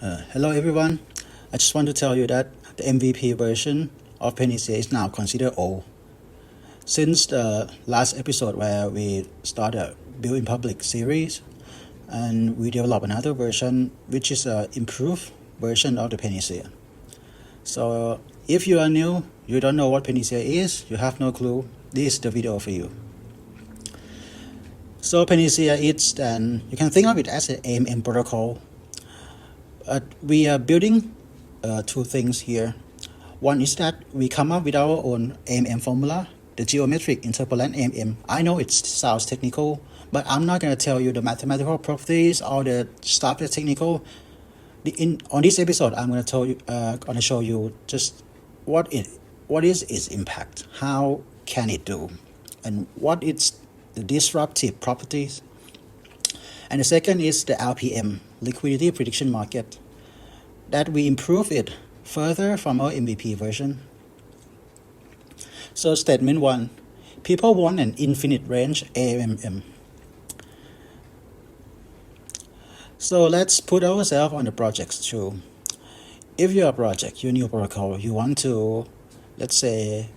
Hello everyone. I just want to tell you that the MVP version of Pennysia is now considered old. Since the last episode where we started Build in Public series, and we developed another version which is an improved version of the Pennysia. So if you are new, you don't know what Pennysia is, you have no clue, this is the video for you. So Pennysia is then, you can think of it as an AMM protocol. We are building two things here. One is that we come up with our own AMM formula, the geometric Interpolant AMM. I know it sounds technical, but I'm not going to tell you the mathematical properties or the stuff that's technical. On this episode, I'm going to show you just what is its impact, how can it do, and what is the disruptive properties. And the second is the LPM, Liquidity Prediction Market, that we improve it further from our MVP version. So statement 1, people want an infinite range AMM. So let's put ourselves on the projects too. If you're a project, you're a new protocol, you want to, let's say,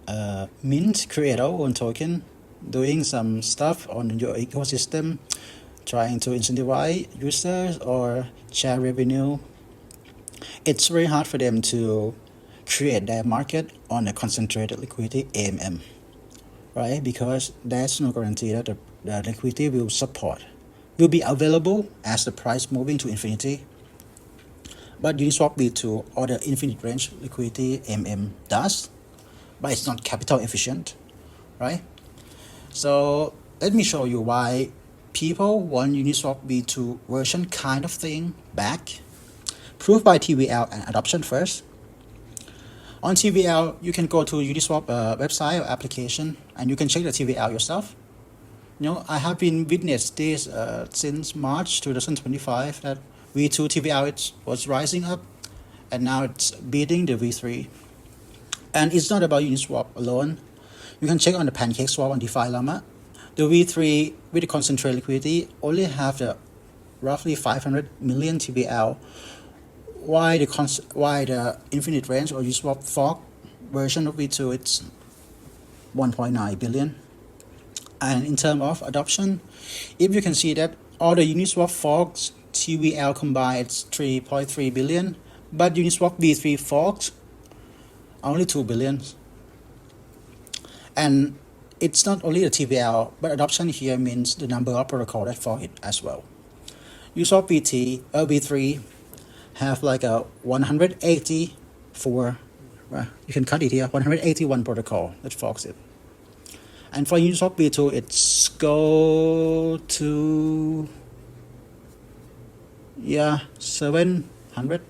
create our own token, doing some stuff on your ecosystem, trying to incentivize users or share revenue. It's very hard for them to create their market on a concentrated liquidity AMM, right? Because there's no guarantee that the liquidity will be available as the price moving to infinity. But Uniswap V2 or the infinite range liquidity AMM does, but it's not capital efficient, right? So let me show you why people want Uniswap V2 version kind of thing back. Proof by TVL and adoption first. On TVL, you can go to Uniswap website or application, and you can check the TVL yourself. I have been witnessed this since March 2025 that V2 TVL was rising up, and now it's beating the V3. And it's not about Uniswap alone. You can check on the PancakeSwap on DeFi Llama. The V3 with the concentrated liquidity only have the roughly 500 million TVL. Why the infinite range or Uniswap fork version of V2 it's 1.9 billion. And in terms of adoption, if you can see that all the Uniswap forks TVL combined it's 3.3 billion, but Uniswap V3 forks only 2 billion. And it's not only the TVL, but adoption here means the number of protocol that fork it as well. Uniswap V3 have like a 184, you can cut it here, 181 protocol that forks it. And for Uniswap V2, it's go to 700.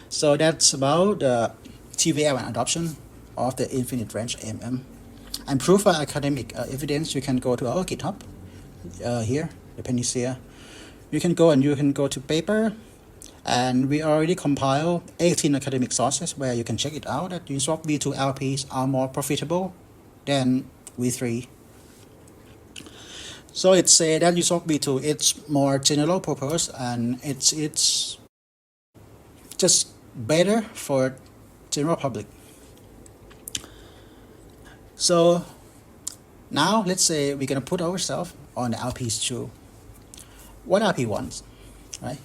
So that's about the TVL and adoption of the infinite range AMM. And proof by academic evidence, you can go to our GitHub here, the Pennysia. You can go to paper, and we already compiled 18 academic sources where you can check it out that Uniswap V2 LPs are more profitable than V3. So it's said that Uniswap V2 it's more general purpose and it's just better for general public. So now let's say we're gonna put ourselves on the LPs too. What LP wants, right?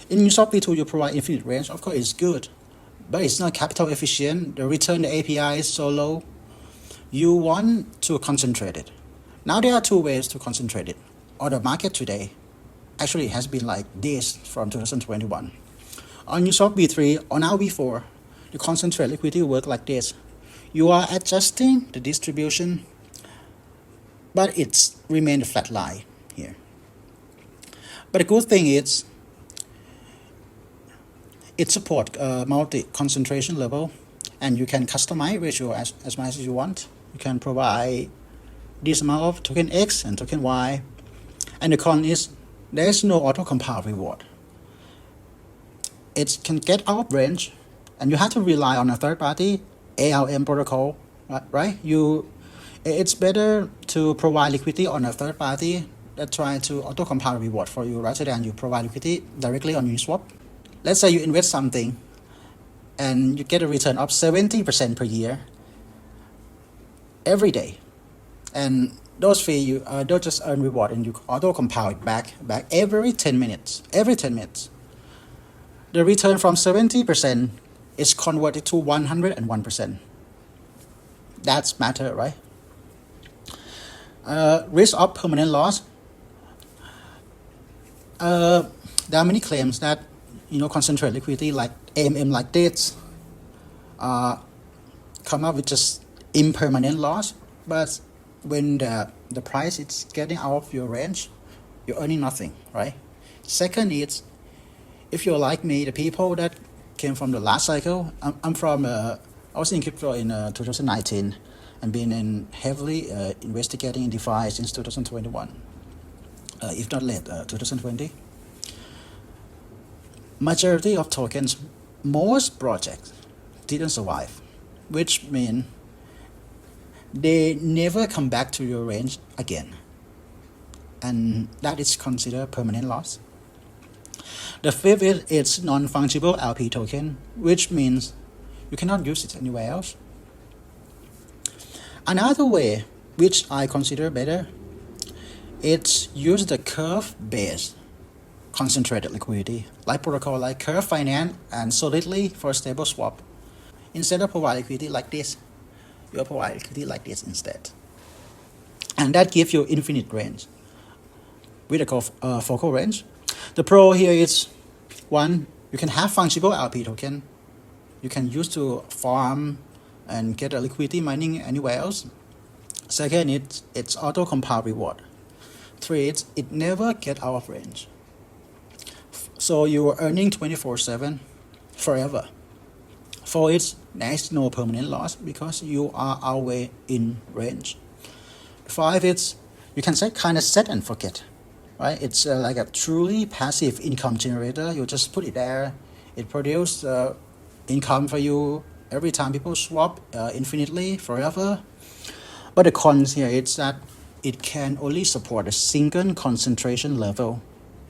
In Uniswap V2 you provide infinite range, of course it's good, but it's not capital efficient. The return, the API is so low. You want to concentrate it. Now there are two ways to concentrate it. Or the market today actually has been like this from 2021. On Uniswap V3 or now V4, the concentrated liquidity work like this. You are adjusting the distribution, but it's remained a flat line here. But the good thing is, it supports multi-concentration level, and you can customize ratio as much as you want. You can provide this amount of token X and token Y. And the con is, there's no auto-compile reward. It can get out of range, and you have to rely on a third-party AMM protocol, right? It's better to provide liquidity on a third party that try to auto-compile reward for you rather than you provide liquidity directly on Uniswap. let's say you invest something and you get a return of 70% per year every day, and those fee you don't just earn reward and you auto compound it back every 10 minutes. The return from 70% is converted to 101%. That's matter, right? Risk of permanent loss. There are many claims that concentrate liquidity like AMM like this come up with just impermanent loss, but when the price is getting out of your range, you're earning nothing, right? Second is, if you're like me, the people that came from the last cycle, I was in crypto in 2019 and been in heavily investigating in DeFi since 2021, if not late 2020. Majority of tokens, most projects didn't survive, which means they never come back to your range again, and that is considered permanent loss. The fifth is it's non-fungible LP token, which means you cannot use it anywhere else. Another way, which I consider better, it's use the curve-based concentrated liquidity, like protocol like Curve Finance and Solidly for stable swap. Instead of provide liquidity like this, you provide liquidity like this instead, and that gives you infinite range with a focal range. The pro here is, one, you can have fungible LP token. You can use to farm and get a liquidity mining anywhere else. Second, it's auto compound reward. Three, it never get out of range. So you are earning 24/7 forever. Four, there's no permanent loss because you are always in range. Five, you can set and forget. Right? It's like a truly passive income generator. You just put it there. It produces income for you every time people swap infinitely, forever. But the cons here is that it can only support a single concentration level,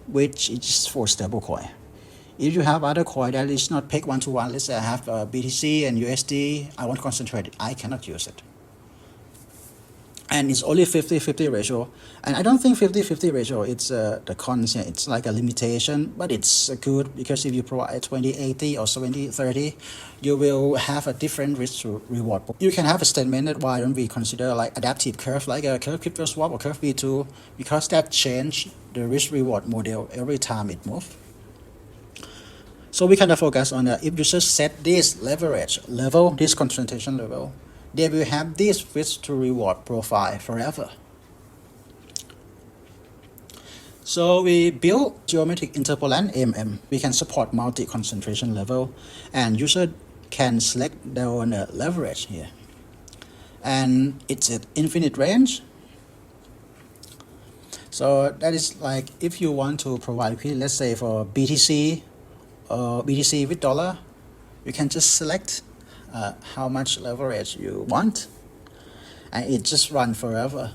which is for stablecoin. If you have other coin that is not pegged one-to-one, let's say I have BTC and USD, I want to concentrate it, I cannot use it. And it's only 50-50 ratio. And I don't think 50-50 ratio, it's the cons here. It's like a limitation, but it's good because if you provide 20-80 or 70-30, you will have a different risk to reward. You can have a statement that why don't we consider like adaptive curve, like a curve crypto swap or curve V2, because that change the risk reward model every time it moves. So we kind of focus on if you just set this leverage level, this concentration level, they will have this risk to reward profile forever. So we built geometric interpolant AMM. We can support multi-concentration level, and user can select their own leverage here. And it's at infinite range. So that is like if you want to provide liquidity, let's say for BTC or BTC with dollar, you can just select how much leverage you want, and it just runs forever.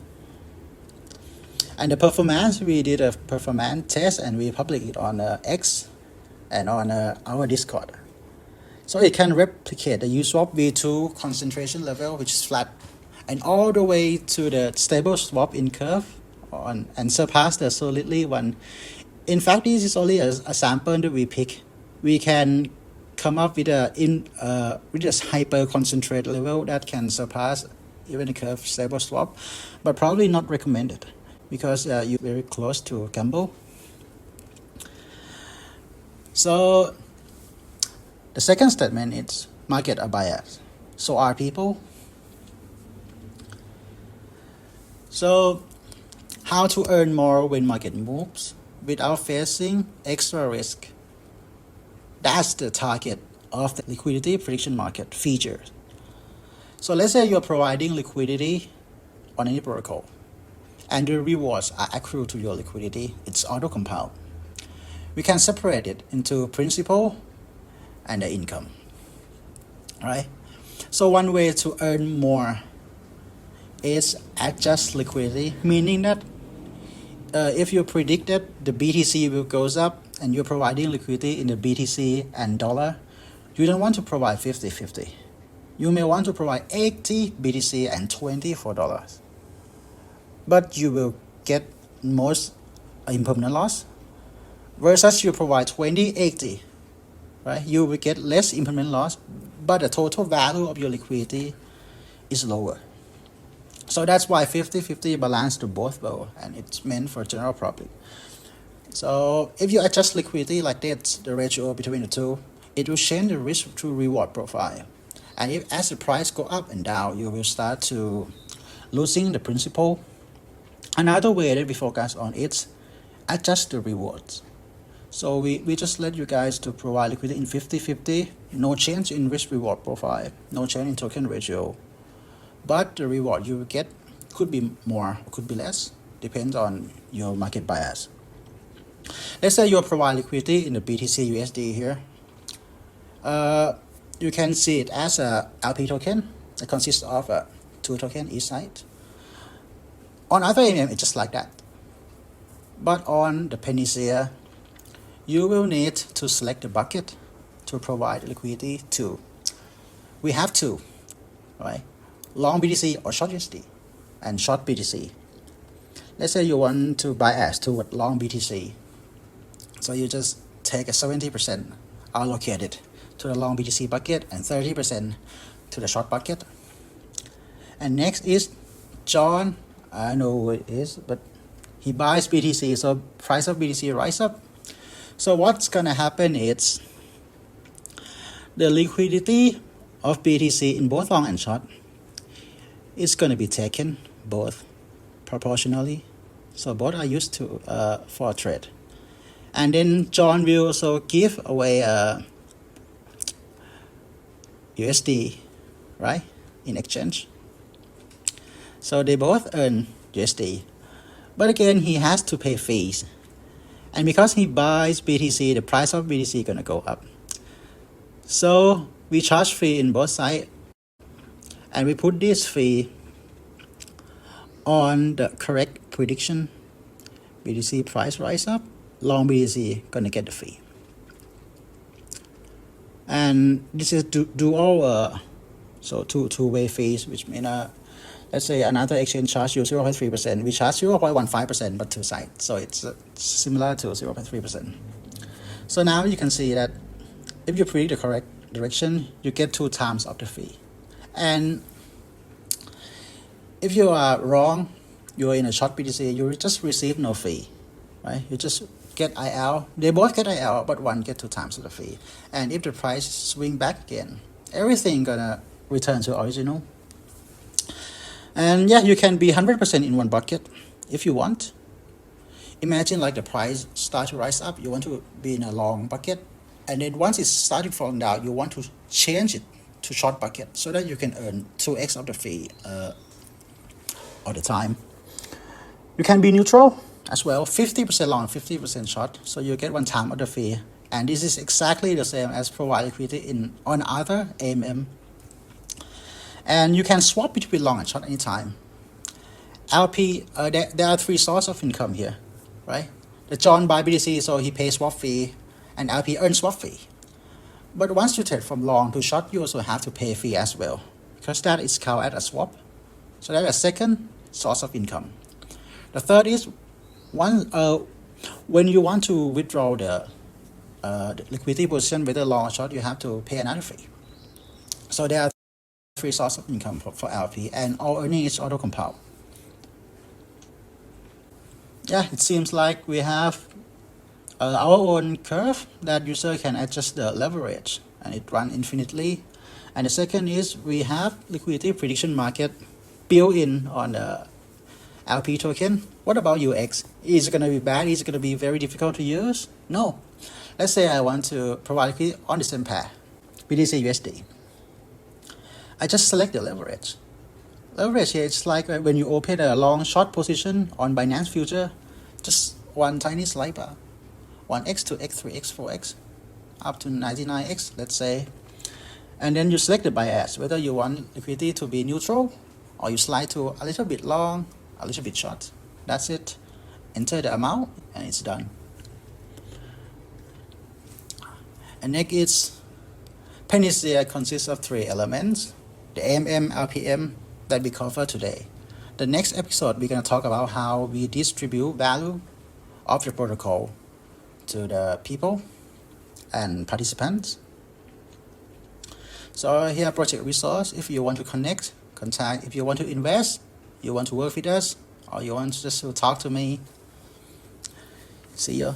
And the performance, we did a performance test and we published it on X and on our Discord. So it can replicate the Uniswap V2 concentration level, which is flat, and all the way to the stable swap in curve and surpass the Solidly one. In fact, this is only a sample that we pick. We can come up with with this hyper concentrate level that can surpass even the curve stable swap, but probably not recommended because you're very close to gamble. So the second statement is market are biased. So are people. So how to earn more when market moves without facing extra risk? That's the target of the liquidity prediction market feature. So let's say you're providing liquidity on any protocol, and the rewards are accrued to your liquidity. It's auto compound. We can separate it into principal and the income. All right. So one way to earn more is adjust liquidity, meaning that if you predict that the BTC will goes up and you're providing liquidity in the BTC and dollar, you don't want to provide 50-50. You may want to provide 80 BTC and 20 for dollars. But you will get most impermanent loss versus you provide 20-80, right? You will get less impermanent loss, but the total value of your liquidity is lower. So that's why 50-50 balance to both both, and it's meant for general public. So if you adjust liquidity like this, the ratio between the two, it will change the risk to reward profile. And if as the price go up and down, you will start to losing the principal. Another way that we focus on is adjust the rewards. So we just let you guys to provide liquidity in 50-50, no change in risk reward profile, no change in token ratio. But the reward you will get could be more, could be less, depends on your market bias. Let's say you provide liquidity in the BTC USD here. You can see it as a LP token that consists of 2 tokens each side. On other AMM, it's just like that. But on the Pennysia, you will need to select the bucket to provide liquidity to. We have 2, right? Long BTC or short USD and short BTC. Let's say you want to bias toward long BTC. So you just take a 70% allocated to the long BTC bucket and 30% to the short bucket. And next is John. I know who it is, but he buys BTC, so price of BTC rise up. So what's gonna happen is the liquidity of BTC in both long and short is gonna be taken both proportionally. So both are used to for a trade. And then John will also give away USD, right, in exchange. So they both earn USD. But again, he has to pay fees. And because he buys BTC, the price of BTC is going to go up. So we charge fee in both sides. And we put this fee on the correct prediction. BTC price rise up, long BTC going to get the fee. And this is dual, so two-way fees, which mean let's say another exchange charge you 0.3%, we charge 0.15%, but 2 sides. So it's similar to 0.3%. So now you can see that if you predict the correct direction, you get 2 times of the fee. And if you are wrong, you're in a short BTC, you just receive no fee, right? You just get IL. They both get IL, but one get 2 times of the fee. And if the price swing back again, everything gonna return to original. And yeah, you can be 100% in one bucket if you want. Imagine like the price start to rise up, you want to be in a long bucket, and then once it's started falling down, you want to change it to short bucket so that you can earn 2x of the fee all the time. You can be neutral as well, 50% long, 50% short, so you get 1 time of the fee. And this is exactly the same as provide liquidity on other AMM. And you can swap between long and short anytime. LP, there are 3 sources of income here, right? The John buy BTC, so he pays swap fee, and LP earns swap fee. But once you trade from long to short, you also have to pay fee as well, because that is counted as a swap. So that's a second source of income. The third is when you want to withdraw the liquidity position, whether long or short, you have to pay another fee. So there are 3 sources of income for LP, and all earnings is auto compound. Yeah, it seems like we have our own curve that user can adjust the leverage, and it runs infinitely. And the second is we have liquidity prediction market built in on the LP token. What about UX? Is it going to be bad? Is it going to be very difficult to use? No. Let's say I want to provide liquidity on the same pair, BTC USD. I just select the leverage. Leverage here, it's like when you open a long short position on Binance Future, just one tiny slide bar, 1x, 2x, 3x, 4x, up to 99x, let's say. And then you select the bias, whether you want liquidity to be neutral, or you slide to a little bit long, a little bit short. That's it. Enter the amount, and it's done. And next is Pennysia consists of 3 elements, the AMM, LPM that we cover today. The next episode, we're going to talk about how we distribute value of the protocol to the people and participants. So here, project resource. If you want to connect, contact. If you want to invest, you want to work with us, or you want just to talk to me. See ya.